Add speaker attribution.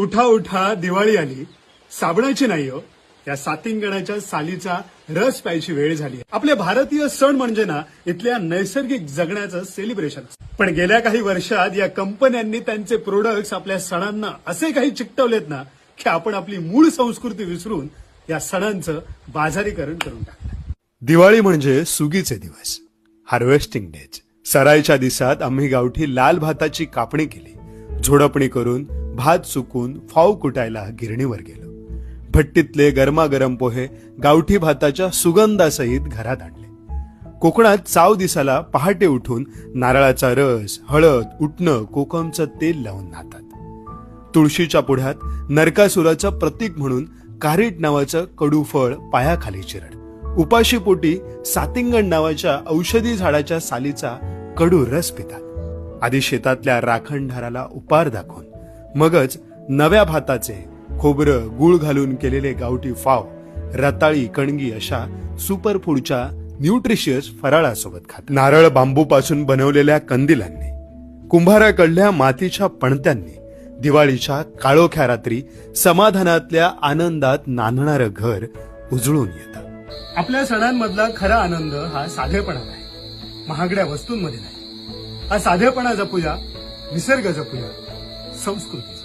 Speaker 1: उठा उठा दिवाळी आली, साबणाची नाही हो, या सातिंगणाच्या सालीचा रस प्यायची वेळ झाली. आपले भारतीय सण म्हणजे ना इथल्या नैसर्गिक जगण्याचं सेलिब्रेशन असतं. पण गेल्या काही वर्षात या कंपन्यांनी त्यांचे प्रोडक्ट्स आपल्या सणांना असे काही चिकटवलेत ना की आपण आपली मूळ संस्कृती विसरून या सणांचं बाजारीकरण करून टाकलं. दिवाळी म्हणजे सुगीचे दिवस, हार्वेस्टिंग डेज. सराईच्या दिवसात आम्ही गावठी लाल भाताची कापणी केली, झोडपणी करून भात सुकून फाव कुटायला गिरणीवर गेलो. भट्टीतले गरमागरम पोहे गावठी भाताच्या सुगंधासहित घरात आणले. कोकणात चाव दिसाला पहाटे उठून नारळाचा रस, हळद, उटणं, कोकमचं तेल लावून नाहतात. तुळशीच्या पुढ्यात नरकासुराचं प्रतीक म्हणून कारीट नावाचं कडू फळ पायाखाली चिरड. उपाशी पोटी सातिंगण नावाच्या औषधी झाडाच्या सालीचा कडू रस पितात. आधी शेतातल्या राखणधाराला उपार दाखवून मगच नव्या भाताचे खोबरं गुळ घालून केलेले गावठी फाव, रताळी, कणगी अशा सुपरफूडच्या न्यूट्रिशियस फराळासोबत खातात. नारळ बांबूपासून बनवलेल्या कंदिलांनी, कुंभाराकडल्या मातीच्या पणत्यांनी दिवाळीच्या काळोख्या रात्री समाधानातल्या आनंदात नांदणारं घर उजळून येतं. आपल्या सणांमधला खरा आनंद हा साधेपणात आहे, महागड्या वस्तूंमध्ये नाही. हा साधेपणा जपूया, निसर्ग जपूया, संस्कृती